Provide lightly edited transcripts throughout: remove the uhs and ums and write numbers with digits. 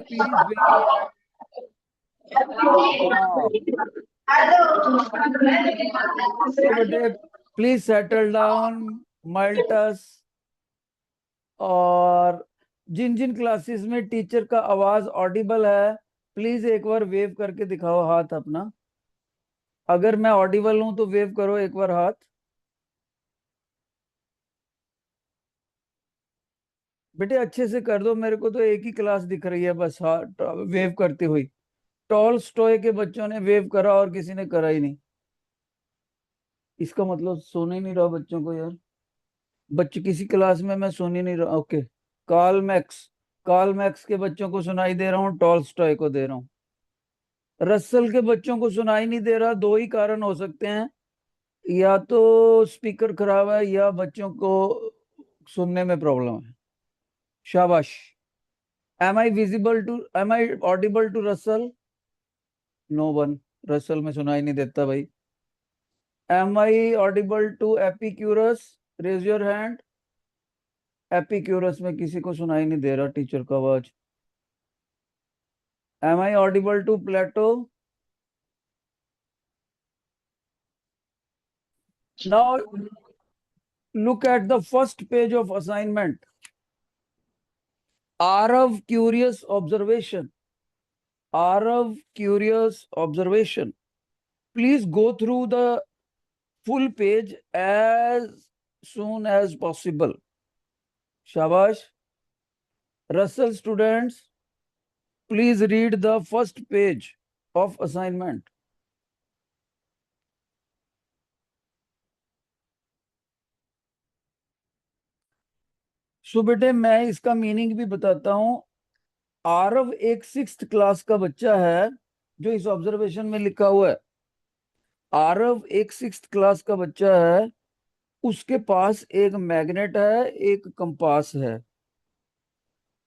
please wave your hand. So बेटे please settle down, मल्टस। और जिन जिन classes में टीचर का आवाज ऑडिबल है, प्लीज एक बार वेव करके दिखाओ हाथ अपना। अगर मैं ऑडिबल हूं तो वेव करो एक बार हाथ। बेटे अच्छे से कर दो, मेरे को तो एक ही क्लास दिख रही है बस हाथ वेव करती हुई। टॉल स्टॉय के बच्चों ने वेव करा और किसी ने करा ही नहीं। इसका मतलब सुन ही नहीं रहा बच्चों को यार। बच्चे किसी क्लास में मैं सुन ही नहीं रहा। Okay, Karl Marx. Karl Marx के बच्चों को सुनाई दे रहा हूँ, टॉलस्टॉय को दे रहा हूँ। रसल के बच्चों को सुनाई नहीं दे रहा। दो ही कारण हो सकते हैं, या तो स्पीकर खराब है या बच्चों को सुनने में प्रॉब्लम है। शाबाश। Am I audible to Russell? No one. Russell में सुनाई नहीं देता भाई। Am I audible to Epicurus? Raise your hand. Epicurus में किसी को सुनाई नहीं दे रहा टीचर का आवाज। Am I audible to Plato? Now look at the first page of assignment. Arav curious observation. Arav curious observation. Please go through the full page as soon as possible. Shabash. Russell students, please read the first page of assignment. सो बेटे मैं इसका meaning भी बताता हूं। आरव एक 6th class का बच्चा है जो इस ऑब्जर्वेशन में लिखा हुआ है। आरव एक 6th क्लास का बच्चा है, उसके पास एक मैग्नेट है, एक कंपास है,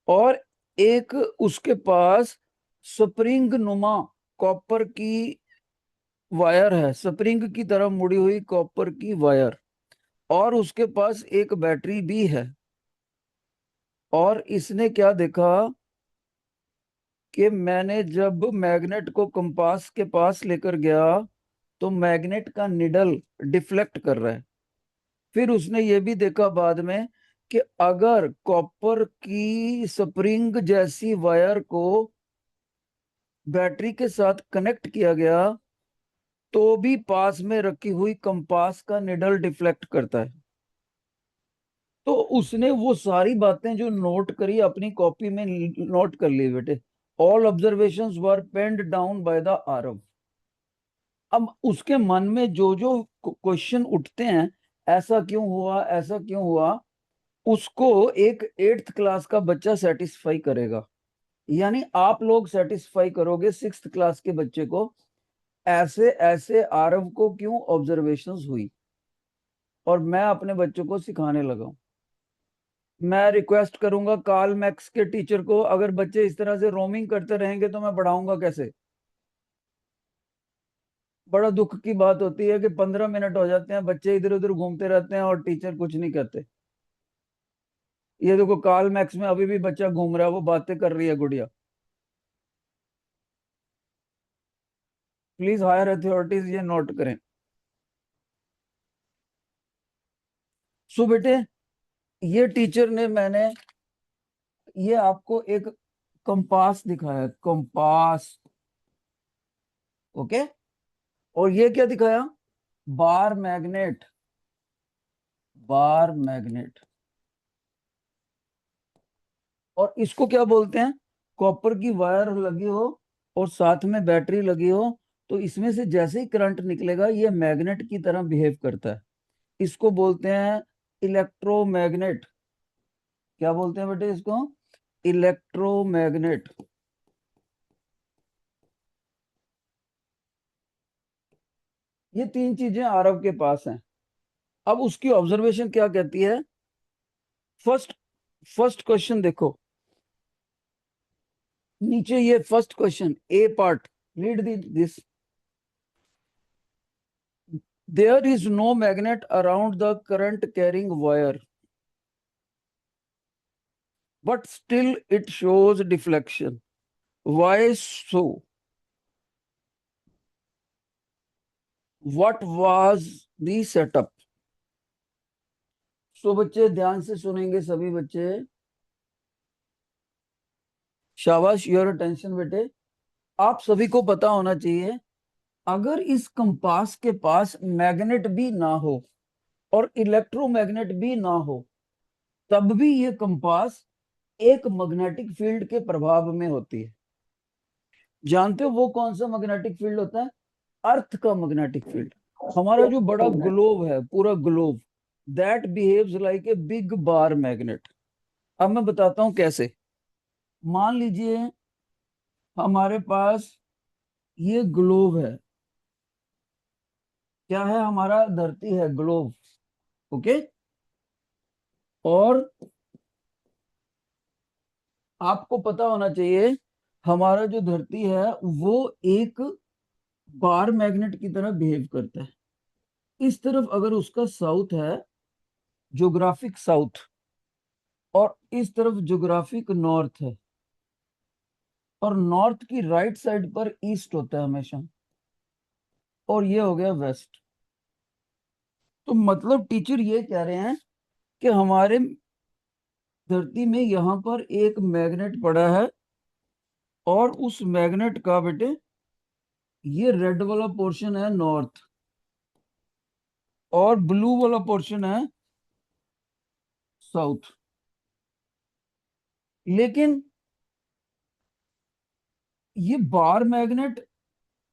और एक उसके पास स्प्रिंग नुमा कॉपर की वायर है, स्प्रिंग की तरह मुड़ी हुई कॉपर की वायर, और उसके पास एक बैटरी भी है। और इसने क्या देखा कि मैंने जब मैग्नेट को कंपास के पास लेकर गया तो मैग्नेट का निडल डिफ्लेक्ट कर रहा है। फिर उसने ये भी देखा बाद में कि अगर कॉपर की स्प्रिंग जैसी वायर को बैटरी के साथ कनेक्ट किया गया तो भी पास में रखी हुई कंपास का निडल डिफ्लेक्ट करता है। तो उसने वो सारी बातें जो नोट करी अपनी कॉपी में नोट कर ली बेटे। All observations were penned down by the Aarav. अब उसके मन में जो जो क्वेश्चन उठते हैं, ऐसा क्यों हुआ, ऐसा क्यों हुआ, उसको एक 8th क्लास का बच्चा सेटिस्फाई करेगा। यानी आप लोग सेटिस्फाई करोगे 6th क्लास के बच्चे को, ऐसे ऐसे आरव को क्यों ऑब्जर्वेशंस हुई। और मैं अपने बच्चों को सिखाने लगा हूं। मैं रिक्वेस्ट करूंगा कार्ल मैक्स के टीचर को, अगर बच्चे इस तरह से रोमिंग करते रहेंगे तो मैं पढ़ाऊंगा कैसे। बड़ा दुख की बात होती है कि 15 मिनट हो जाते हैं, बच्चे इधर उधर घूमते रहते हैं और टीचर कुछ नहीं करते। ये देखो कार्ल मैक्स में अभी भी बच्चा घूम रहा है, वो बातें कर रही है गुड़िया। प्लीज हायर अथॉरिटीज ये नोट करें। सो बेटे ये टीचर ने, मैंने ये आपको एक कंपास दिखाया, कंपास। ओके। और ये क्या दिखाया? Bar magnet. Bar magnet. और इसको क्या बोलते हैं? कॉपर की वायर लगी हो और साथ में बैटरी लगी हो, तो इसमें से जैसे ही करंट निकलेगा ये मैग्नेट की तरह बिहेव करता है। इसको बोलते हैं इलेक्ट्रोमैग्नेट। क्या बोलते हैं बेटे इसको? इलेक्ट्रोमैग्नेट। ये तीन चीजें आरव के पास हैं। अब उसकी ऑब्जर्वेशन क्या कहती है? फर्स्ट फर्स्ट क्वेश्चन देखो नीचे, ये first question A part, read this. There is no magnet around the current carrying wire, but still it shows deflection. Why so? What was the setup? सो बच्चे ध्यान से सुनेंगे सभी बच्चे। शाबाश, योर अटेंशन बेटे। आप सभी को पता होना चाहिए, अगर इस कंपास के पास मैग्नेट भी ना हो और इलेक्ट्रोमैग्नेट भी ना हो, तब भी ये कंपास एक मैग्नेटिक फील्ड के प्रभाव में होती है। जानते हो वो कौन सा मैग्नेटिक फील्ड होता है? अर्थ का मैग्नेटिक फील्ड। हमारा जो बड़ा ग्लोब है, पूरा globe, that behaves like a big bar magnet. अब मैं बताता हूं कैसे। मान लीजिए हमारे पास ये ग्लोब है। क्या है? हमारा धरती है, ग्लोब। ओके। और आपको पता होना चाहिए, हमारा जो धरती है वो एक बार मैग्नेट की तरह बिहेव करता है। इस तरफ अगर उसका साउथ है, ज्योग्राफिक साउथ, और इस तरफ ज्योग्राफिक नॉर्थ है, और नॉर्थ की राइट साइड पर ईस्ट होता है हमेशा, और ये हो गया वेस्ट। तो मतलब टीचर ये कह रहे हैं कि हमारे धरती में यहाँ पर एक मैग्नेट पड़ा है, और उस मैग्नेट का बेटे ये रेड वाला पोर्शन है नॉर्थ, और ब्लू वाला पोर्शन है साउथ। लेकिन ये बार मैग्नेट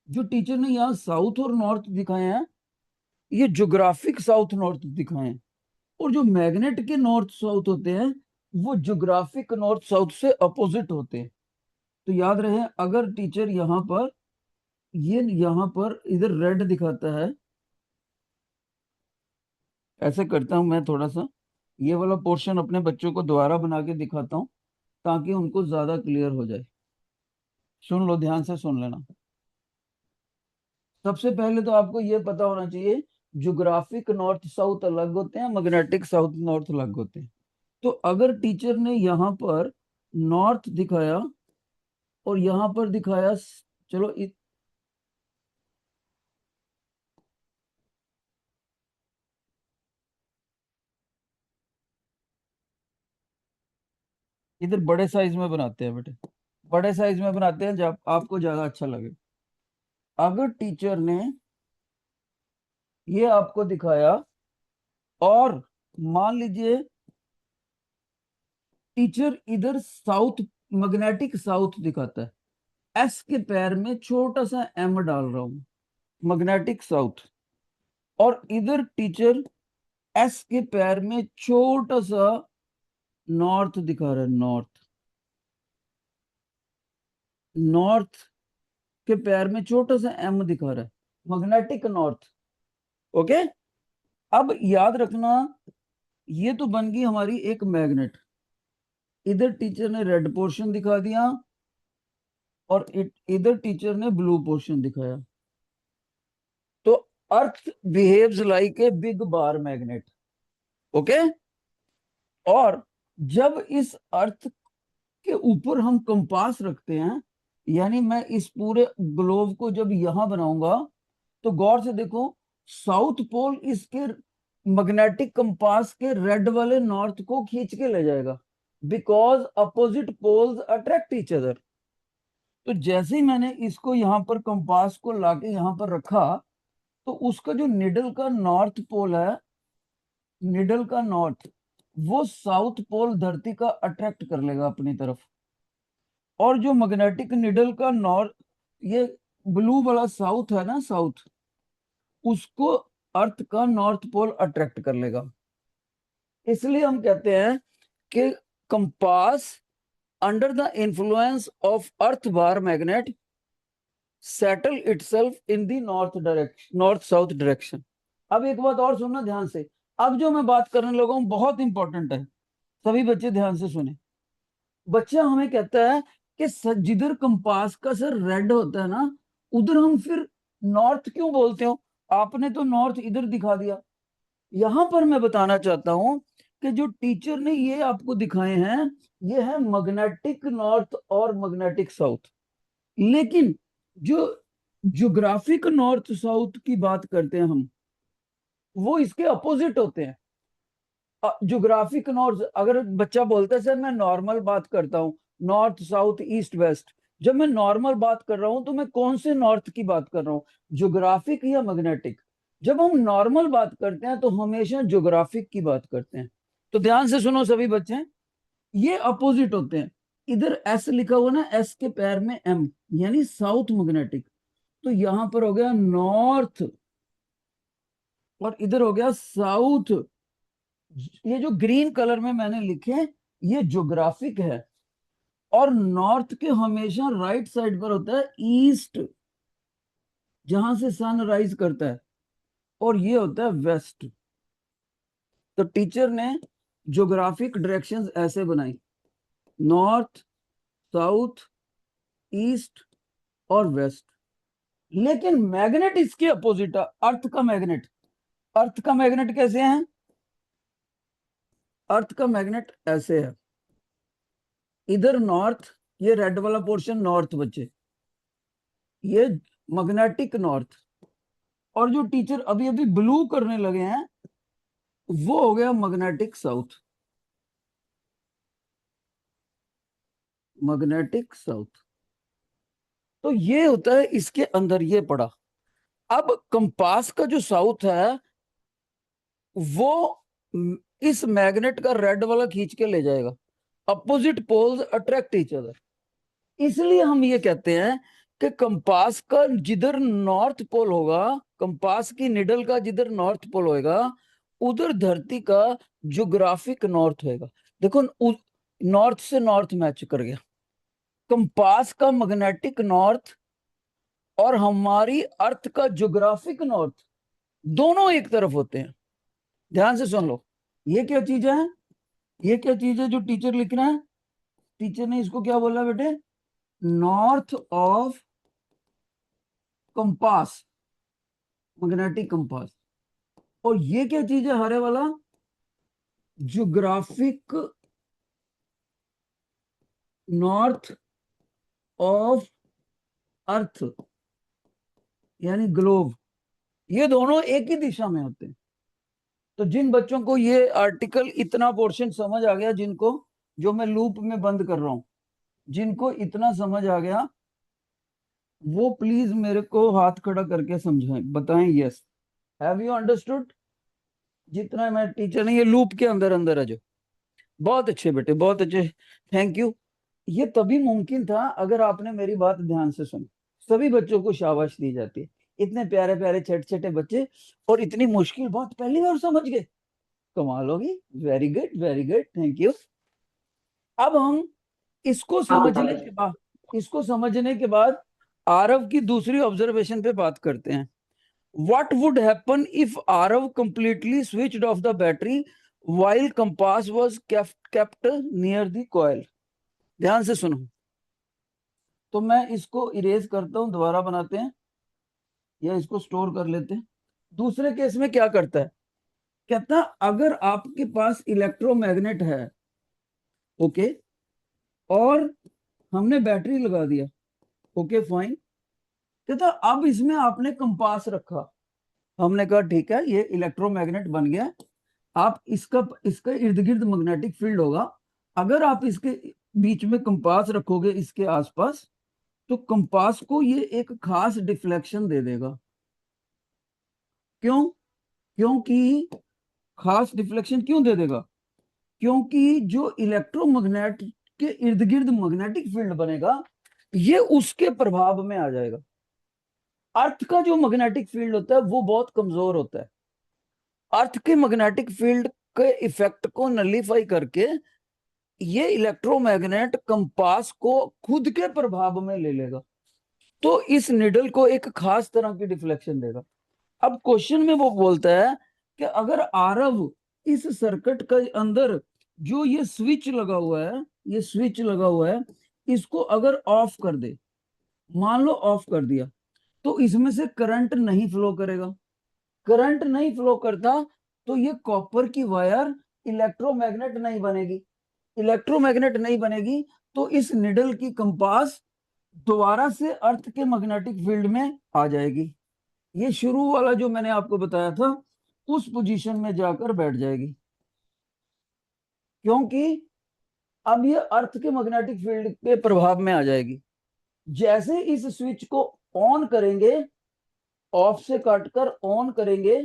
जो टीचर ने यहाँ साउथ और नॉर्थ दिखाए हैं, ये ज्योग्राफिक साउथ नॉर्थ दिखाए हैं। और जो मैग्नेट के नॉर्थ साउथ होते हैं, वो ज्योग्राफिक नॉर्थ साउथ से अपोजिट होते हैं। तो याद रहे, अगर टीचर यहाँ पर, ये यहाँ पर इधर रेड दिखाता है, ऐसे करता हूं मैं थोड़ा सा, ये वाला पोर्शन अपने बच्चों को दोबारा बना के दिखाता हूँ ताकि उनको ज्यादा क्लियर हो जाए। सुन लो, ध्यान से सुन लेना। सबसे पहले तो आपको ये पता होना चाहिए, ज्योग्राफिक नॉर्थ साउथ अलग होते हैं, मैग्नेटिक साउथ नॉर्थ अलग होते हैं। तो अगर टीचर ने यहाँ पर नॉर्थ दिखाया और यहाँ पर दिखाया, चलो इधर बड़े साइज में बनाते हैं बेटे, बड़े साइज में बनाते हैं जब आपको ज्यादा अच्छा लगे। अगर टीचर ने ये आपको दिखाया, और मान लीजिए टीचर इधर साउथ, मैग्नेटिक साउथ दिखाता है, एस के पैर में छोटा सा एम डाल रहा हूं, मैग्नेटिक साउथ। और इधर टीचर एस के पैर में छोटा सा नॉर्थ दिखा रहा है, नॉर्थ। नॉर्थ के पैर में छोटा सा एम दिखा रहा है, मैग्नेटिक नॉर्थ। ओके। अब याद रखना, ये तो बन गई हमारी एक मैग्नेट। इधर टीचर ने रेड पोर्शन दिखा दिया, और इधर टीचर ने ब्लू पोर्शन दिखाया। तो earth behaves like a big bar magnet. Okay. और जब इस अर्थ के ऊपर हम कंपास रखते हैं, यानी मैं इस पूरे ग्लोब को जब यहां बनाऊंगा, तो गौर से देखो, साउथ पोल इसके मैग्नेटिक कंपास के रेड वाले नॉर्थ को खींच के ले जाएगा, because opposite poles attract each other. तो जैसे ही मैंने इसको यहाँ पर कंपास को लाके यहाँ पर रखा, तो उसका जो निडल का नॉर्थ पोल है, निडल का नॉर्थ, वो साउथ पोल धरती का अट्रैक्ट कर लेगा अपनी तरफ। और जो मैग्नेटिक निडल का नॉर्थ, ये ब्लू वाला साउथ है ना, साउथ, उसको अर्थ का नॉर्थ पोल अट्रैक्ट कर लेगा। इसलिए हम कहते हैं कि compass under the influence of earth bar magnet settle itself in the north direction, north south direction. अब एक बात और सुनना ध्यान से, अब जो मैं बात करने लगा हूं बहुत इंपॉर्टेंट है, सभी बच्चे ध्यान से सुने। बच्चा हमें कहता है कि जिधर कंपास का सर रेड होता है ना, उधर हम फिर नॉर्थ क्यों बोलते हो? आपने तो नॉर्थ इधर दिखा दिया। यहां पर मैं बताना चाहता हूं कि जो टीचर ने ये आपको दिखाए हैं, ये है मैग्नेटिक नॉर्थ और मैग्नेटिक साउथ। लेकिन जो ज्योग्राफिक नॉर्थ साउथ की बात करते हैं हम, वो इसके अपोजिट होते हैं। ज्योग्राफिक नॉर्थ, अगर बच्चा बोलता है सर मैं नॉर्मल बात करता हूँ, नॉर्थ साउथ ईस्ट वेस्ट, जब मैं नॉर्मल बात कर रहा हूं तो मैं कौन से नॉर्थ की बात कर रहा हूँ, ज्योग्राफिक या मैग्नेटिक? जब हम नॉर्मल बात करते हैं तो हमेशा ज्योग्राफिक की बात करते हैं। तो ध्यान से सुनो सभी बच्चे, ये अपोजिट होते हैं। इधर एस लिखा हुआ ना, एस के पैर में एम, यानी साउथ मैग्नेटिक। तो यहां पर हो गया नॉर्थ, और इधर हो गया साउथ। ये जो ग्रीन कलर में मैंने लिखे, ये ज्योग्राफिक है। और नॉर्थ के हमेशा राइट साइड पर होता है ईस्ट, जहां से सन राइज करता है, और ये होता है वेस्ट। तो टीचर ने ज्योग्राफिक डायरेक्शंस ऐसे बनाई, नॉर्थ, साउथ, ईस्ट और वेस्ट। लेकिन मैग्नेट इसके अपोजिट है, अर्थ का मैग्नेट। अर्थ का मैग्नेट कैसे है? अर्थ का मैग्नेट ऐसे है, इधर नॉर्थ, ये रेड वाला पोर्शन नॉर्थ बच्चे, ये मैग्नेटिक नॉर्थ। और जो टीचर अभी अभी ब्लू करने लगे हैं, वो हो गया मैग्नेटिक साउथ। Magnetic south. तो ये होता है इसके अंदर, ये पड़ा। अब कंपास का जो साउथ है, वो इस मैग्नेट का रेड वाला खींच के ले जाएगा। Opposite poles attract each other. इसलिए हम ये कहते हैं कि कंपास का जिधर नॉर्थ पोल होगा, कंपास की निडल का जिधर नॉर्थ पोल होएगा, उधर धरती का ज्योग्राफिक नॉर्थ होएगा। देखो, नॉर्थ से नॉर्थ मैच कर गया। कंपास का मैग्नेटिक नॉर्थ और हमारी अर्थ का ज्योग्राफिक नॉर्थ, दोनों एक तरफ होते हैं। ध्यान से सुन लो, ये क्या चीज है? ये क्या चीज है जो टीचर लिख रहा है? टीचर ने इसको क्या बोला बेटे? North of compass, magnetic compass. और ये क्या चीज है हरे वाला? ज्योग्राफिक नॉर्थ ऑफ अर्थ, यानी ग्लोब। ये दोनों एक ही दिशा में होते हैं। तो जिन बच्चों को ये आर्टिकल इतना पोर्शन समझ आ गया, जिनको, जो मैं लूप में बंद कर रहा हूं, जिनको इतना समझ आ गया, वो प्लीज मेरे को हाथ खड़ा करके समझाएं, बताएं यस, हैव यू अंडरस्टूड? जितना मैं टीचर नहीं, ये लूप के अंदर अंदर है जो। बहुत अच्छे बेटे, बहुत अच्छे, थैंक यू। ये तभी मुमकिन था अगर आपने मेरी बात ध्यान से सुनी। सभी बच्चों को शाबाश दी जाती है, इतने प्यारे प्यारे छोटे छोटे बच्चे, और इतनी मुश्किल बात पहली बार समझ गए। कमाल होगी, very good very good, thank you. अब हम इसको समझने के बाद, इसको समझने के बाद आरव की दूसरी ऑब्जर्वेशन पे बात करते हैं। What would happen if Arav completely switched off the battery while compass was kept near the coil? ध्यान से सुनो। तो मैं इसको इरेज करता हूं, दोबारा बनाते हैं, या इसको स्टोर कर लेते हैं। दूसरे केस में क्या करता है? कहता अगर आपके पास इलेक्ट्रोमैग्नेट है, ओके, और हमने बैटरी लगा दिया, ओके फाइन। कहता अब इसमें आपने कंपास रखा, हमने कहा ठीक है ये इलेक्ट्रोमैग्नेट बन गया। आप इसका इसका इर्द गिर्द मैग्नेटिक फील्ड होगा। अगर आप इसके बीच में कंपास रखोगे इसके आसपास, तो कंपास को ये एक खास डिफ्लेक्शन दे देगा। क्यों? क्योंकि खास डिफ्लेक्शन क्यों दे देगा? क्योंकि जो इलेक्ट्रोमैग्नेट के इर्द गिर्द मैग्नेटिक फील्ड बनेगा, ये उसके प्रभाव में आ जाएगा। अर्थ का जो मैग्नेटिक फील्ड होता है वो बहुत कमजोर होता है। अर्थ के मैग्नेटिक फील्ड के इफेक्ट को नलीफाई करके ये इलेक्ट्रोमैग्नेट कंपास को खुद के प्रभाव में ले लेगा, तो इस निडल को एक खास तरह की डिफ्लेक्शन देगा। अब क्वेश्चन में वो बोलता है कि अगर आरव इस सर्किट के अंदर जो ये स्विच लगा हुआ है, ये स्विच लगा हुआ है, इसको अगर ऑफ कर दे, मान लो ऑफ कर दिया, तो इसमें से करंट नहीं फ्लो करेगा। करंट नहीं फ्लो करता तो ये कॉपर की वायर इलेक्ट्रोमैग्नेट नहीं बनेगी। इलेक्ट्रोमैग्नेट नहीं बनेगी तो इस निडल की कंपास दोबारा से अर्थ के मैग्नेटिक फील्ड में आ जाएगी। ये शुरू वाला जो मैंने आपको बताया था उस पोजीशन में जाकर बैठ जाएगी, क्योंकि अब ये अर्थ के मैग्नेटिक फील्ड के प्रभाव में आ जाएगी। जैसे इस स्विच को ऑन करेंगे, ऑफ से काटकर ऑन करेंगे,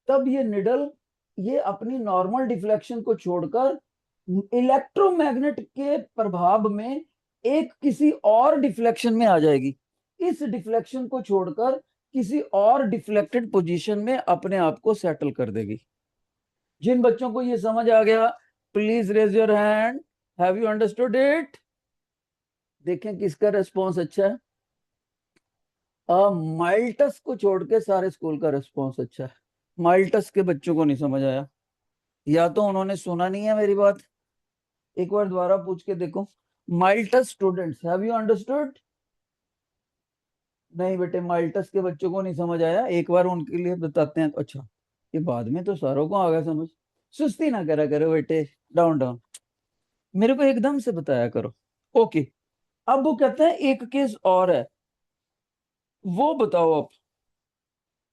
तब ये निडल ये अपनी नॉर्मल डिफ्लेक्शन को छोड़कर इलेक्ट्रोमैग्नेट के प्रभाव में एक किसी और डिफ्लेक्शन में आ जाएगी। इस डिफ्लेक्शन को छोड़कर किसी और डिफ्लेक्टेड पोजीशन में अपने आप को सेटल कर देगी। जिन बच्चों को ये समझ आ गया, please raise your hand. Have you understood it? देखें किसका रेस्पॉन्स अच्छा है। माइल्टस को छोड़ के सारे स्कूल का रेस्पॉन्स अच्छा है। माइल्टस के बच्चों को नहीं समझ आया, या तो उन्होंने सुना नहीं है मेरी बात। एक बार दोबारा पूछ के देखो। माइल्टस स्टूडेंट्स, हैव यू अंडरस्टूड? नहीं बेटे, माइल्टस के बच्चों को नहीं समझ आया, एक बार उनके लिए बताते हैं। अच्छा, ये बाद में तो सारों को आ गया समझ। सुस्ती ना करा करो बेटे, डाउन डाउन, मेरे को एकदम से बताया करो। ओके, अब वो कहते हैं एक केस और है, वो बताओ आप।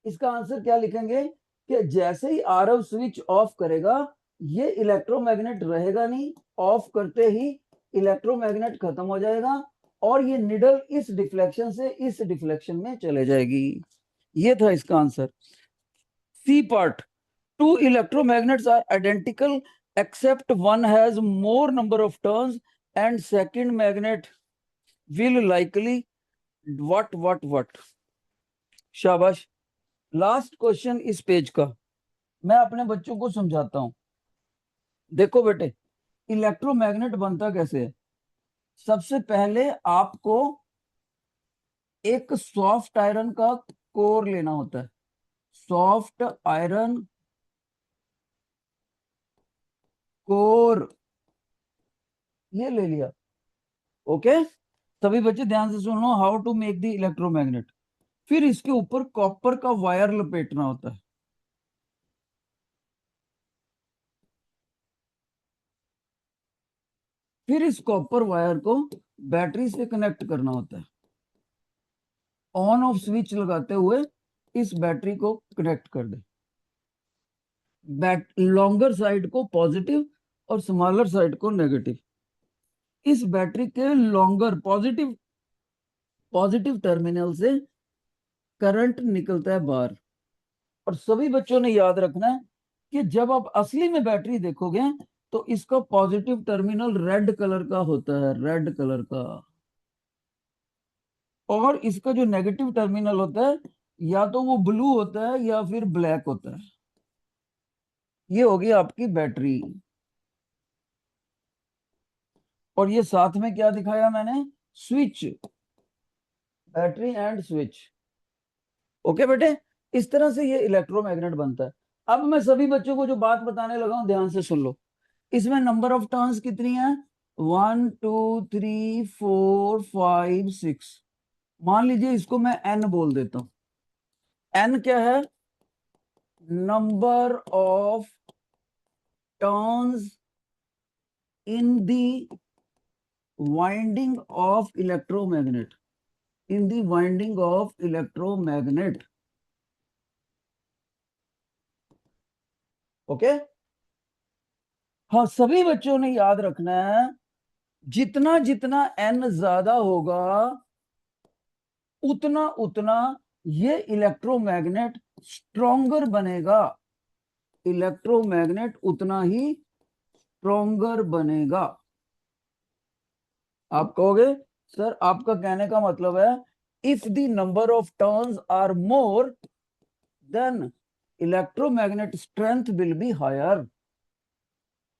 इसका आंसर क्या लिखेंगे कि जैसे ही आरव स्विच ऑफ करेगा, ये इलेक्ट्रोमैग्नेट रहेगा नहीं, ऑफ करते ही इलेक्ट्रोमैग्नेट खत्म हो जाएगा और ये निडल इस डिफ्लेक्शन से इस डिफ्लेक्शन में चले जाएगी। ये था इसका answer. C part, two electromagnets are identical except one has more number of turns and second magnet will likely what। शाबाश। लास्ट क्वेश्चन इस पेज का मैं अपने बच्चों को समझाता हूं। देखो बेटे, इलेक्ट्रोमैग्नेट बनता कैसे है। सबसे पहले आपको एक सॉफ्ट आयरन का कोर लेना होता है। सॉफ्ट आयरन कोर, ये ले लिया। ओके, सभी बच्चे ध्यान से सुन लो, how to make the electromagnet. फिर इसके ऊपर कॉपर का वायर लपेटना होता है। फिर इस कॉपर वायर को बैटरी से कनेक्ट करना होता है। ऑन ऑफ स्विच लगाते हुए इस बैटरी को कनेक्ट कर दे। लॉन्गर साइड को पॉजिटिव और स्मॉलर साइड को नेगेटिव। इस बैटरी के लॉन्गर पॉजिटिव पॉजिटिव टर्मिनल से करंट निकलता है बाहर। और सभी बच्चों ने याद रखना है कि जब आप असली में बैटरी देखोगे तो इसका पॉजिटिव टर्मिनल रेड कलर का होता है, रेड कलर का। और इसका जो नेगेटिव टर्मिनल होता है या तो वो ब्लू होता है या फिर ब्लैक होता है। ये होगी आपकी बैटरी। और ये साथ में क्या दिखाया मैंने, switch, battery and switch. Okay बेटे, इस तरह से ये इलेक्ट्रोमैग्नेट बनता है। अब मैं सभी बच्चों को जो बात बताने लगा हूं ध्यान से सुन लो। इसमें नंबर ऑफ टर्न्स कितनी है, 1 2 3 4 5 6। मान लीजिए इसको मैं एन बोल देता हूं। एन क्या है, number of turns in the winding of electromagnet, in the winding of electromagnet. Okay, हाँ सभी बच्चों ने याद रखना है, जितना जितना एन ज्यादा होगा उतना उतना ये इलेक्ट्रोमैग्नेट स्ट्रोंगर बनेगा। इलेक्ट्रोमैग्नेट उतना ही स्ट्रोंगर बनेगा। आप कहोगे सर आपका कहने का मतलब है if the number of turns are more than electromagnet strength will be higher.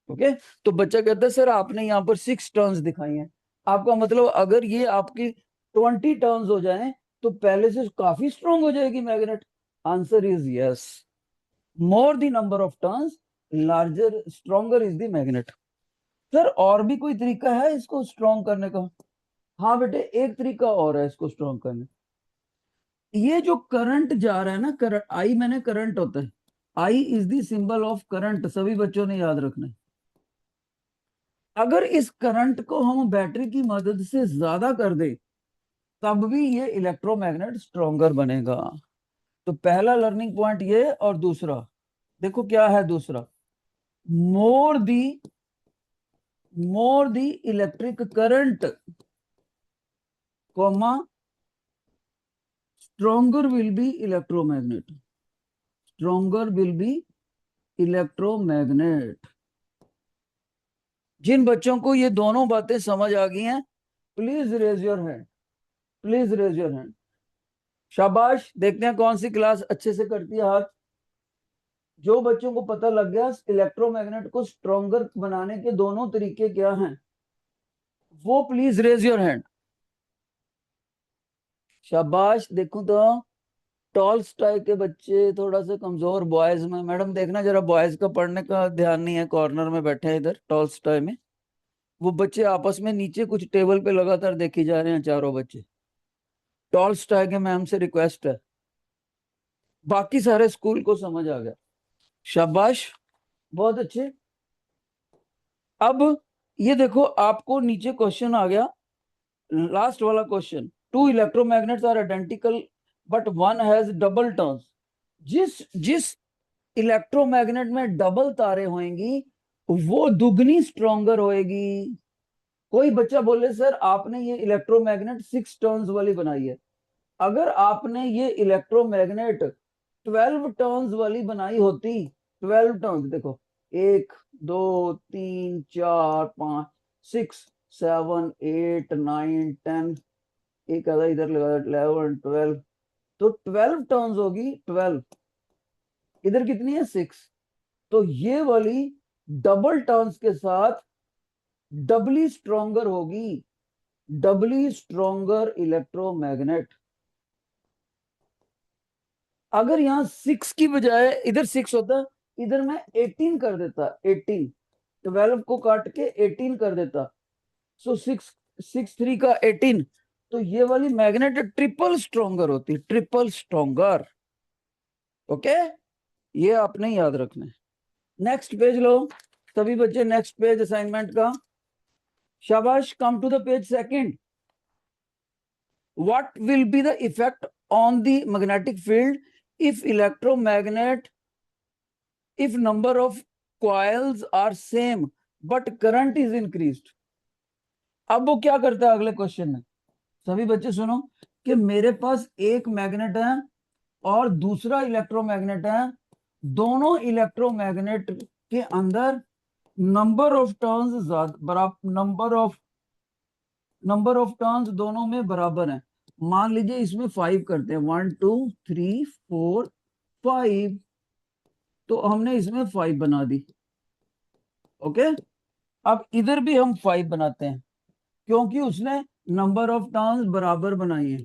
Okay, तो बच्चा कहता है सर आपने यहाँ पर 6 टर्न्स दिखाई हैं, आपका मतलब अगर ये आपकी 20 टर्न्स हो जाएं तो पहले से काफी स्ट्रोंग हो जाएगी magnet. Answer is yes, more the number of turns larger stronger is the magnet. Sir और भी कोई तरीका है इसको स्ट्रॉन्ग करने का? हाँ बेटे, एक तरीका और है इसको स्ट्रॉन्ग करने। ये जो करंट जा रहा है ना, करंट आई मैंने करंट होता है, I is the symbol of current, सभी बच्चों ने याद रखना है। अगर इस करंट को हम बैटरी की मदद से ज्यादा कर दे तब भी ये इलेक्ट्रोमैग्नेट स्ट्रोंगर बनेगा। तो पहला लर्निंग पॉइंट ये, और दूसरा देखो क्या है दूसरा, more the electric current comma stronger will be electromagnet, stronger will be electromagnet. जिन बच्चों को ये दोनों बातें समझ आ गई हैं, please raise your hand, please raise your hand. शाबाश, देखते हैं कौन सी क्लास अच्छे से करती है हाथ। जो बच्चों को पता लग गया इलेक्ट्रोमैग्नेट को स्ट्रोंगर बनाने के दोनों तरीके क्या हैं, वो प्लीज रेज योर हैंड। शाबाश, देखूं तो टॉल्स्टॉय के बच्चे थोड़ा सा कमजोर बॉयज में। मैडम देखना जरा, बॉयज का पढ़ने का ध्यान नहीं है, कॉर्नर में बैठे हैं इधर टॉल्स्टॉय में। वो बच्चे आपस में नीचे कुछ टेबल पे लगातार देखे जा रहे हैं, चारों बच्चे। टॉल्स्टॉय के मैम से रिक्वेस्ट है, बाकी सारे स्कूल को समझ आ गया। शाबाश, बहुत अच्छे। अब ये देखो, आपको नीचे क्वेश्चन आ गया, लास्ट वाला question. Two electromagnets are identical but one has double turns. जिस जिस इलेक्ट्रोमैग्नेट में डबल तारे होंगी वो दुगनी स्ट्रोंगर होएगी। कोई बच्चा बोले सर आपने ये इलेक्ट्रोमैग्नेट 6 टर्न्स वाली बनाई है। अगर आपने ये इलेक्ट्रोमैग्नेट 12 टर्न्स वाली बनाई होती, 12 टर्न्स देखो, 1 2 3 4 5 6 7 8 9 10, एक आधा इधर लगा 11 12, तो 12 टर्न्स होगी 12, इधर कितनी है 6। तो ये वाली डबल टर्न्स के साथ डबली स्ट्रोंगर होगी, डबली स्ट्रोंगर इलेक्ट्रोमैग्नेट। अगर यहाँ 6 की बजाय इधर 6 होता, इधर मैं 18 कर देता, 18, 12 को काट के 18 कर देता, सो 6 6 3 का 18, तो ये वाली मैग्नेट ट्रिपल स्ट्रोंगर होती, ट्रिपल स्ट्रोंगर। ओके, ये आपने याद रखना है। नेक्स्ट पेज लो सभी बच्चे, नेक्स्ट पेज असाइनमेंट का। शाबाश, come to the page second. What will be the effect on the magnetic field if electromagnet, if number of coils are same but current is increased? अब वो क्या करता है अगले क्वेश्चन में, सभी बच्चे सुनो, कि मेरे पास एक मैग्नेट है और दूसरा इलेक्ट्रोमैग्नेट है, दोनों इलेक्ट्रोमैग्नेट के अंदर नंबर ऑफ टर्न्स बराबर, नंबर ऑफ टर्न्स दोनों में बराबर है। मान लीजिए इसमें 5 करते हैं, 1 2 3 4 5, तो हमने इसमें 5 बना दी। ओके, अब इधर भी हम 5 बनाते हैं, क्योंकि उसने नंबर ऑफ टर्न्स बराबर बनाई है।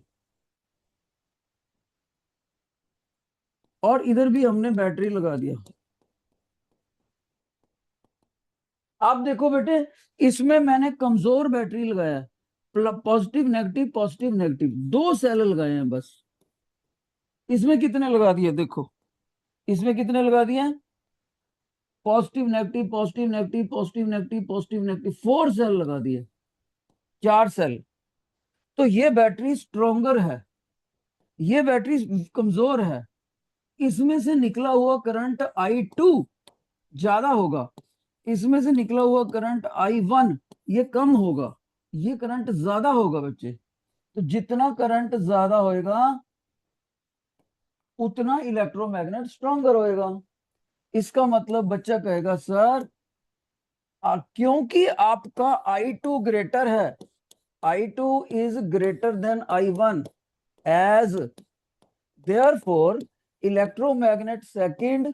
और इधर भी हमने बैटरी लगा दिया। आप देखो बेटे, इसमें मैंने कमजोर बैटरी लगाया, positive negative positive negative, 2 cell लगाए हैं बस। इसमें कितने लगा दिए देखो, इसमें कितने लगा दिए, positive negative positive negative positive negative positive negative, 4 cell लगा दिए, 4 सेल। तो ये बैटरी स्ट्रोंगर है, ये बैटरी कमजोर है। इसमें से निकला हुआ करंट I2 ज्यादा होगा, इसमें से निकला हुआ करंट I1 ये कम होगा, ये करंट ज्यादा होगा बच्चे। तो जितना करंट ज्यादा होएगा उतना इलेक्ट्रोमैग्नेट स्ट्रोंगर होएगा। इसका मतलब बच्चा कहेगा सर क्योंकि आपका I2 ग्रेटर है, I2 is greater than I1, as therefore electromagnet second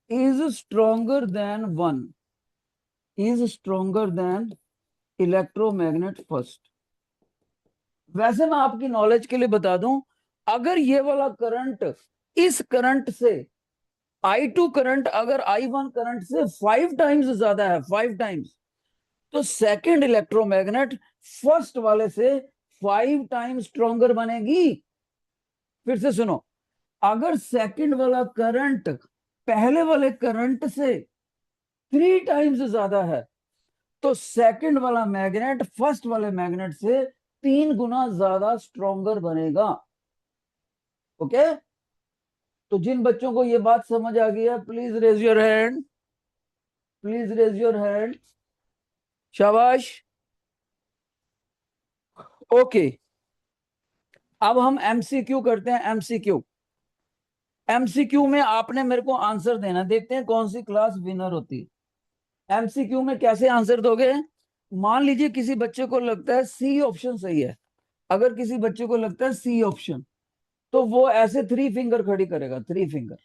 is stronger than 1, is stronger than electromagnet first। वैसे मैं आपकी नॉलेज के लिए बता दूं, अगर ये वाला करंट इस करंट से I2 करंट अगर I1 करंट से 5 टाइम्स ज्यादा है, 5 टाइम्स, तो सेकंड इलेक्ट्रोमैग्नेट फर्स्ट वाले से 5 टाइम्स स्ट्रोंगर बनेगी। फिर से सुनो, अगर सेकंड वाला करंट पहले वाले करंट से 3 टाइम्स ज्यादा है, तो सेकंड वाला मैग्नेट फर्स्ट वाले मैग्नेट से 3 गुना ज्यादा स्ट्रोंगर बनेगा। ओके, तो जिन बच्चों को ये बात समझ आ गई है, please raise your hand, please raise your hand. शाबाश। ओके, अब हम एमसीक्यू करते हैं। एमसीक्यू, एमसीक्यू में आपने मेरे को आंसर देना, देखते हैं कौन सी क्लास विनर होती है। एमसीक्यू में कैसे आंसर दोगे? मान लीजिए किसी बच्चे को लगता है सी ऑप्शन सही है। अगर किसी बच्चे को लगता है सी ऑप्शन, तो वो ऐसे 3 फिंगर खड़ी करेगा, 3 फिंगर।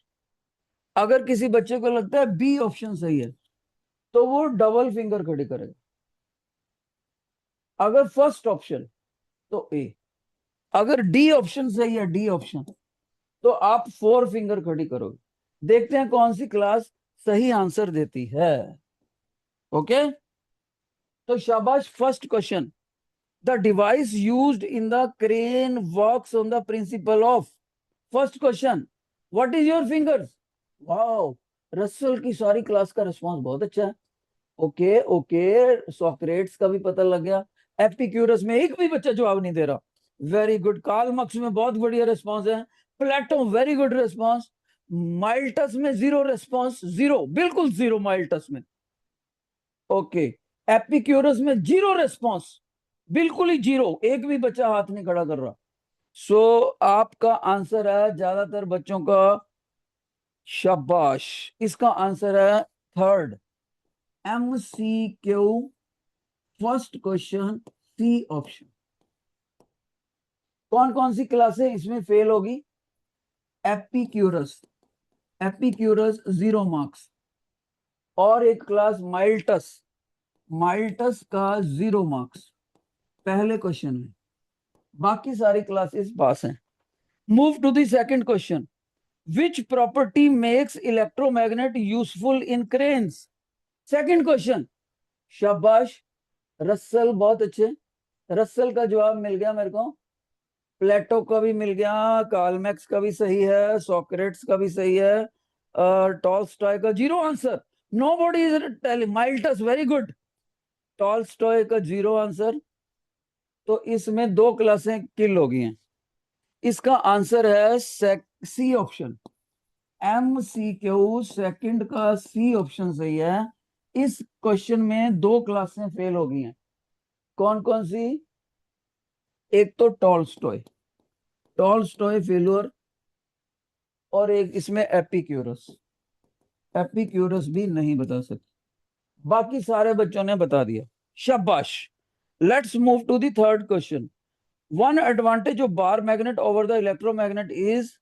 अगर किसी बच्चे को लगता है बी ऑप्शन सही है, तो वो डबल फिंगर खड़ी करेगा। अगर फर्स्ट ऑप्शन, तो ए। अगर डी ऑप्शन सही है, डी ऑप्शन, तो आप 4 फिंगर खड़ी करोगे। देखते हैं कौन सी क्लास सही आंसर देती है। ओके, तो शाबाश। First question, the device used in the crane works on the principle of. First question, what is your fingers? Wow, Russell की सारी क्लास का रिस्पांस बहुत अच्छा है। ओके ओके, सोक्रेट्स का भी पता लग गया। एपिक्यूरस में एक भी बच्चा जवाब नहीं दे रहा। Very good. कार्ल मार्क्स में बहुत बढ़िया रिस्पांस है। Plato, very good response. माइल्टस में जीरो रिस्पांस, जीरो, बिल्कुल जीरो माइल्टस में। ओके, एपिक्यूरस में जीरो रिस्पांस, बिल्कुल ही जीरो, एक भी बच्चा हाथ नहीं खड़ा कर रहा। सो आपका आंसर है ज्यादातर बच्चों का। शाबाश, इसका आंसर है third, MCQ, first question, C option. कौन कौन सी क्लासें इसमें फेल होगी? Epicurus, Epicurus 0 marks. और एक क्लास माइल्टस, माइल्टस का 0 मार्क्स पहले क्वेश्चन में। बाकी सारी क्लासेस पास हैं। Move to the second question, which property makes electromagnet useful in cranes? Second question. शाबाश, रसल, बहुत अच्छे। रसल का जवाब मिल गया मेरे को। प्लेटो का भी मिल गया, कार्लमैक्स का भी सही है, सोक्रेट्स का भी सही है, टॉल्स्टॉय का zero answer. Nobody is telling. Miletus, very good. Tolstoy का जीरो आंसर। तो इसमें 2 क्लासें किल हो गई हैं। इसका आंसर है सी ऑप्शन। MCQ सेकंड का सी ऑप्शन सही है। इस क्वेश्चन में 2 क्लासें फेल हो गई हैं। कौन कौन सी? एक तो टॉल्स्टॉय, टॉल्स्टॉय फेल्योर, और एक इसमें एपिक्यूरस। एपिक्यूरस भी नहीं बता सकते, बाकी सारे बच्चों ने बता दिया। शाबाश। Let's move to the third question, one advantage of bar magnet over the electromagnet is.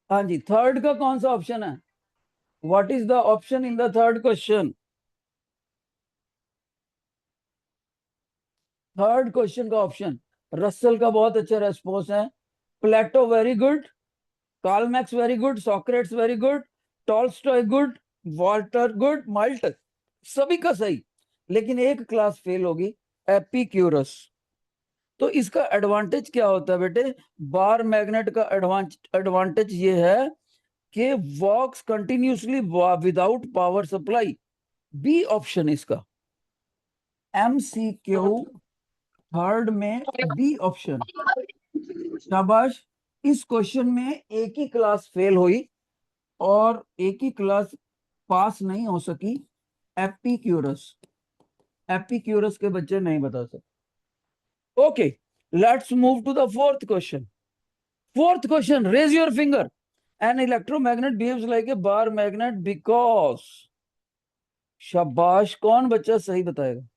हाँ जी, थर्ड का कौन सा ऑप्शन है? What is the option in the third question? Third question का ऑप्शन, रसल का बहुत अच्छा रेस्पॉन्स है। Plato very good, Carl Marx very good, Socrates very good, Tolstoy good, Walter good, माइल्टस, सभी का सही। लेकिन एक क्लास फेल होगी, एपिक्यूरस। तो इसका एडवांटेज क्या होता है बेटे? बार मैग्नेट का एडवांटेज ये है कि works continuously without power supply. B option इसका। MCQ थर्ड में बी ऑप्शन। शाबाश। इस क्वेश्चन में एक ही क्लास फेल हुई और एक ही क्लास पास नहीं हो सकी, एपिक्यूरस। एपिक्यूरस के बच्चे नहीं बता सकते। Okay, let's move to the fourth question. Fourth question, raise your finger. An electromagnet behaves like a bar magnet because. शाबाश, कौन बच्चा सही बताएगा?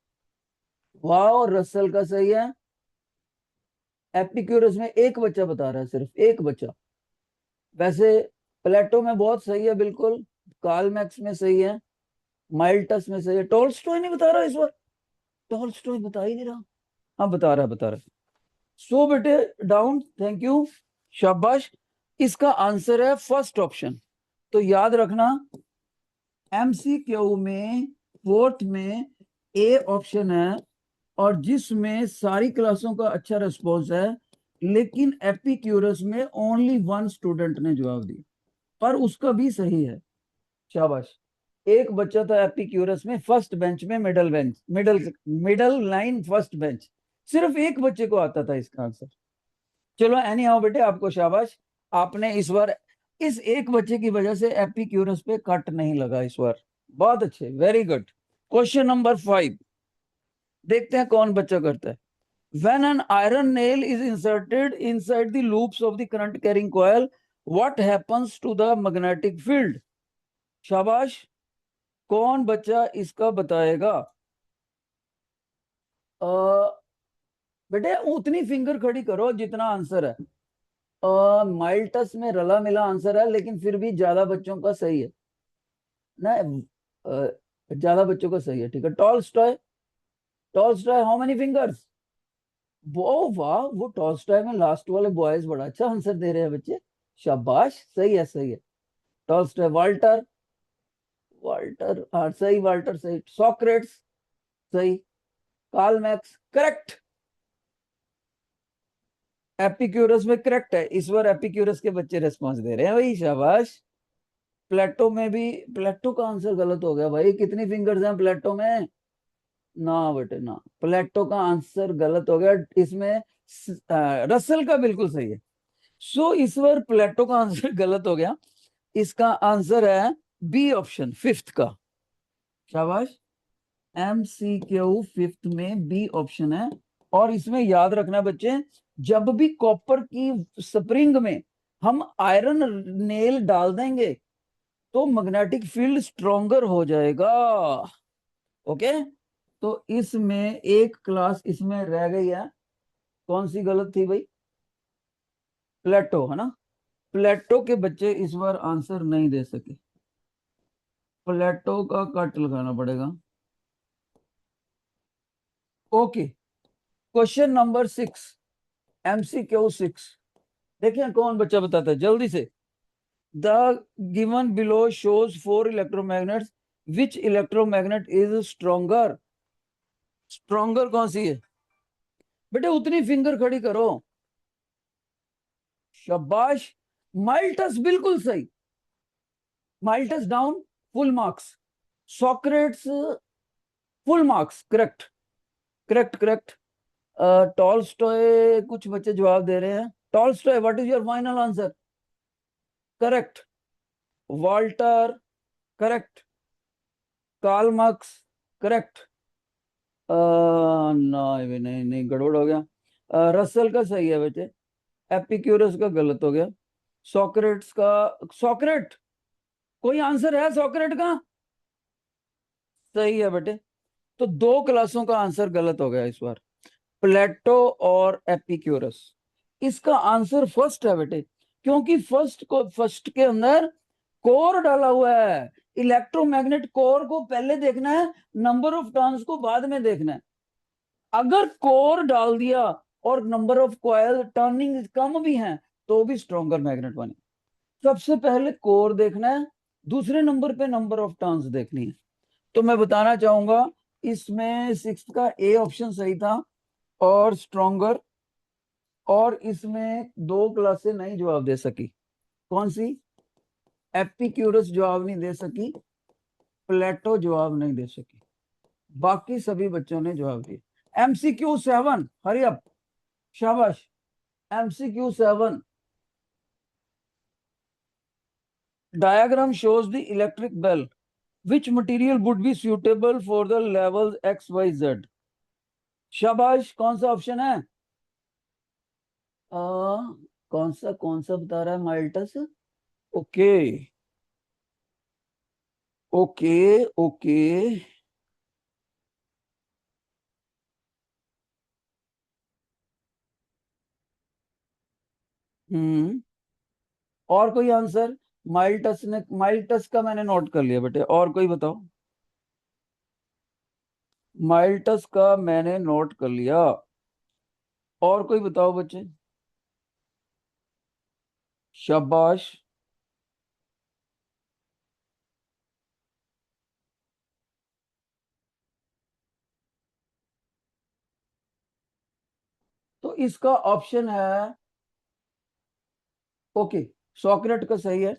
वाह, रसल का सही है। एपिक्यूरस में एक बच्चा बता रहा है, सिर्फ एक बच्चा। वैसे प्लेटो में बहुत सही है, बिल्कुल। कार्ल मैक्स में सही है, माइल्टस में सही है। टॉल्स्टॉय नहीं बता रहा इस बार, टॉल्स्टॉय बता ही नहीं रहा। हाँ, बता रहा है, बता रहा है। सो बेटे डाउन, थैंक यू, शाबाश। इसका आंसर है फर्स्ट ऑप्शन। तो याद रखना, MCQ में फोर्थ में ए ऑप्शन है, और जिसमें सारी क्लासों का अच्छा रिस्पॉन्स है, लेकिन एपिक्यूरस में ओनली 1 स्टूडेंट ने जवाब दिया, पर उसका भी सही है। शाबाश। एक बच्चा था एपिक्यूरस में, फर्स्ट बेंच में, middle bench, middle middle line first bench, सिर्फ एक बच्चे को आता था इसका आंसर। चलो एनी हाउ बेटे, आपको शाबाश। आपने इस बार इस एक बच्चे की वजह से एपिक्यूरस पे कट नहीं लगा इस बार। बहुत अच्छे, वेरी गुड। क्वेश्चन नंबर 5, देखते हैं कौन बच्चा करता है। When an iron nail is inserted inside the loops of the current carrying coil, what happens to the magnetic field? शाबाश, कौन बच्चा इसका बताएगा? बेटे उतनी फिंगर खड़ी करो जितना आंसर है। माइल्टस में रला मिला आंसर है, लेकिन फिर भी ज्यादा बच्चों का सही है ना। ज्यादा बच्चों का सही है, ठीक है। Tolstoy, Tolstoy how many fingers? वो वाह, वो टॉलस्टॉय में लास्ट वाले बॉयज बड़ा अच्छा आंसर दे रहे हैं बच्चे। शाबाश, सही है सही है। टॉलस्टॉय, वाल्टर, वाल्टर हाँ सही, वाल्टर सही। सॉक्रेट्स सही। Karl Marx correct. एपिक्यूरस में करेक्ट है इस बार। एपिक्यूरस के बच्चे रिस्पॉन्स दे रहे हैं भाई, शाबाश। प्लेटो में भी, प्लेटो का आंसर गलत हो गया भाई। कितनी फिंगर्स हैं प्लेटो में? ना बेटे ना, प्लेटो का आंसर गलत हो गया इसमें। रसल का बिल्कुल सही है। सो इस बार प्लेटो का आंसर गलत हो गया। इसका आंसर है बी ऑप्शन, फिफ्थ का। शाबाश। MCQ फिफ्थ में बी ऑप्शन है। और इसमें याद रखना बच्चे, जब भी कॉपर की स्प्रिंग में हम आयरन नेल डाल देंगे तो मैग्नेटिक फील्ड स्ट्रोंगर हो जाएगा। ओके, तो इसमें एक क्लास इसमें रह गई है। कौन सी गलत थी भाई? प्लेटो है ना। प्लेटो के बच्चे इस बार आंसर नहीं दे सके। प्लेटो का कट लगाना पड़ेगा। Okay, question number 6, MCQ 6। देखिए कौन बच्चा बताता है जल्दी से। The given below shows 4 electromagnets, which electromagnet is stronger? Stronger कौन सी है बेटे? उतनी फिंगर खड़ी करो। शाबाश, माइल्टस बिल्कुल सही। Miletus down, full marks. Socrates, full marks, correct correct correct. Tolstoy, कुछ बच्चे जवाब दे रहे हैं। Tolstoy, what is your final answer? Correct. Walter correct. Karl Marx correct. नहीं नहीं नहीं, गड़बड़ हो गया। रसल का सही है बेटे। एपिक्यूरस का गलत हो गया। सॉक्रेट्स का, सॉक्रेट कोई आंसर है सॉक्रेट का? सही है बेटे। तो दो क्लासों का आंसर गलत हो गया इस बार, प्लेटो और एपिक्यूरस। इसका आंसर फर्स्ट है बेटे, क्योंकि फर्स्ट के अंदर कोर डाला हुआ है। इलेक्ट्रोमैग्नेट कोर को पहले देखना है, नंबर ऑफ टर्न्स को बाद में देखना है। अगर कोर डाल दिया और नंबर ऑफ कॉयल टर्निंग कम भी हैं तो भी स्ट्रॉन्गर मैग्नेट बने। सबसे पहले कोर देखना है, दूसरे नंबर पे नंबर ऑफ टर्न्स देखनी है। तो मैं बताना चाहूंगा इसमें सिक्स का ए ऑप्शन सही था, और स्ट्रॉन्गर। और इसमें दो क्लासें नहीं जवाब दे सकी। कौन सी? एपिक्यूरस जवाब नहीं दे सकी, प्लेटो जवाब नहीं दे सकी। बाकी सभी बच्चों ने जवाब दिया। MCQ 7, हरी अप, शाबाश। MCQ 7, diagram shows the electric bell. Which material would be suitable for the levels X, Y, Z? शाबाश, कौन सा ऑप्शन है? कौन सा बता रहा है माइल्टस? Okay okay okay. हम्म, और कोई आंसर? माइल्टस का मैंने नोट कर लिया बेटे, और कोई बताओ। माइल्टस का मैंने नोट कर लिया। और कोई बताओ बच्चे। शाबाश। तो इसका ऑप्शन है, ओके, सॉक्रेट का सही है,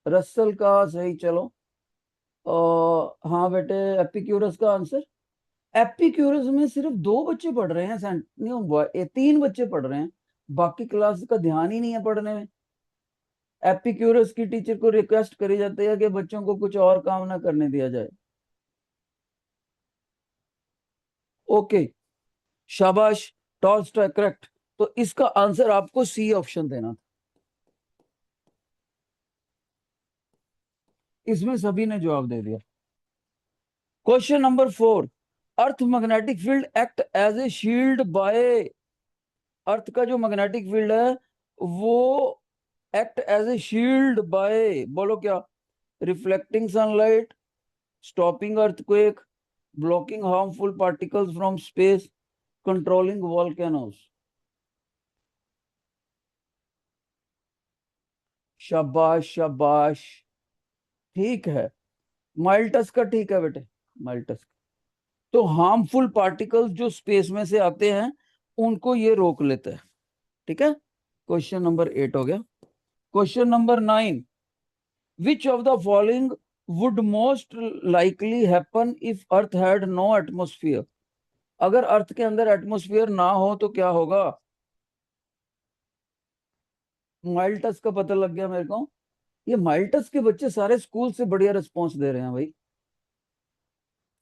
रसल का सही। चलो हाँ बेटे, एपिक्यूरस का आंसर एपिक्यूरस में सिर्फ 2 बच्चे पढ़ रहे हैं, नहीं 3 बच्चे पढ़ रहे हैं, बाकी क्लास का ध्यान ही नहीं है पढ़ने में। एपिक्यूरस की टीचर को रिक्वेस्ट करी जाती है कि बच्चों को कुछ और काम ना करने दिया जाए। ओके, शाबाश, टॉल्स्टॉय करेक्ट। तो इसका आंसर आपको सी ऑप्शन देना था। इसमें सभी ने जवाब दे दिया। Question number 4, earth magnetic field act as a shield by, earth का जो मैग्नेटिक फील्ड है वो act as a shield by, बोलो क्या? Reflecting sunlight, stopping earthquake, blocking harmful particles from space, controlling volcanoes. शाबाश शाबाश, ठीक है। माइल्टस का ठीक है बेटे, माइल्टस। तो हार्मफुल पार्टिकल्स जो स्पेस में से आते हैं उनको ये रोक लेता है, ठीक है। क्वेश्चन नंबर 8 हो गया। Question number 9, which of the following would most likely happen if Earth had no atmosphere? अगर अर्थ के अंदर एटमोस्फियर ना हो तो क्या होगा? माइल्टस का पता लग गया मेरे को। ये माइल्टस के बच्चे सारे स्कूल से बढ़िया रिस्पॉन्स दे रहे हैं भाई।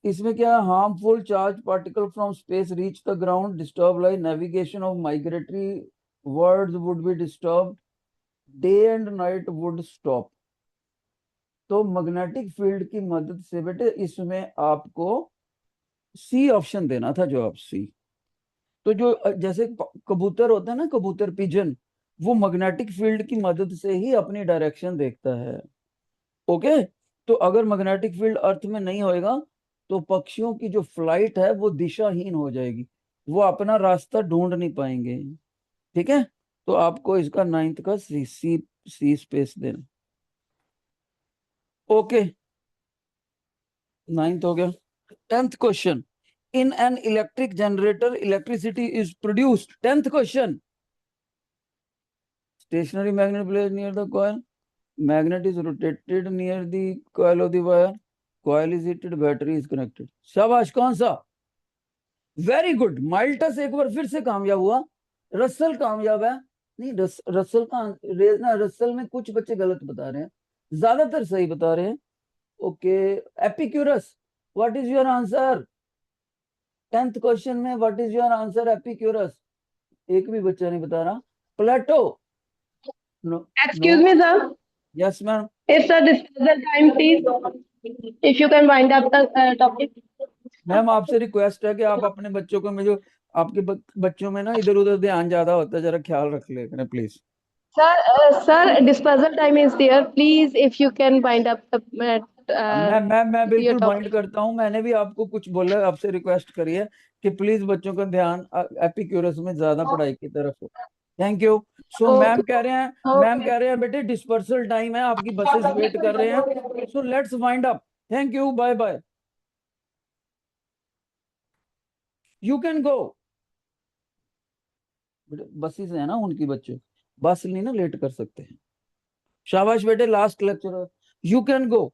इसमें क्या, harmful charge particle from space reach the ground, disturb like navigation of migratory words would be disturb, day and night would stop. तो मैग्नेटिक फील्ड की मदद से बेटे इसमें आपको सी ऑप्शन देना था, जवाब सी। तो जो जैसे कबूतर होता है ना, कबूतर पिजन, वो मैग्नेटिक फील्ड की मदद से ही अपनी डायरेक्शन देखता है। ओके, तो अगर मैग्नेटिक फील्ड अर्थ में नहीं होएगा तो पक्षियों की जो फ्लाइट है वो दिशाहीन हो जाएगी, वो अपना रास्ता ढूंढ नहीं पाएंगे। ठीक है, तो आपको इसका 9th का सी सी सी स्पेस देना। ओके, 9th हो गया। 10th question, in an electric generator electricity is produced. 10th question, stationary magnet place near the coil, magnet is rotated near the coil of the wire, coil is heated, battery is connected। शाबाश, कौन सा? Very good, माइल्टस एक बार फिर से कामयाब हुआ। Russell कामयाब है नहीं, रसल का ना, रसल में कुछ बच्चे गलत बता रहे हैं, ज्यादातर सही बता रहे हैं। Okay, Epicurus, what is your answer? 10th question में what is your answer Epicurus? एक भी बच्चा नहीं बता रहा। Plato, no. No, Excuse me, sir. Yes ma'am. If the disposal time, please. If you can wind up the topic. Ma'am आपसे request है कि आप अपने बच्चों को, में जो आपके बच्चों में ना इधर उधर ध्यान ज्यादा होता है, जरा ख्याल रख ले करें please. Sir, disposal time is there. Please, if you can wind up the मैं your बिल्कुल topic. माइंड करता हूँ, मैंने भी आपको कुछ बोला, आपसे रिक्वेस्ट करी है कि प्लीज बच्चों का ध्यान एपिक्यूरस में ज्यादा पढ़ाई की तरफ हो। Thank you. So Okay. Ma'am Okay. कह रहे हैं बेटे डिस्पर्सल टाइम है, आपकी बसेस वेट कर रहे हैं, so let's wind up. Thank you, bye bye, you can go. Buses है ना उनकी, बच्चे बस नहीं ना लेट कर सकते हैं। शाबाश बेटे, last lecture, you can go.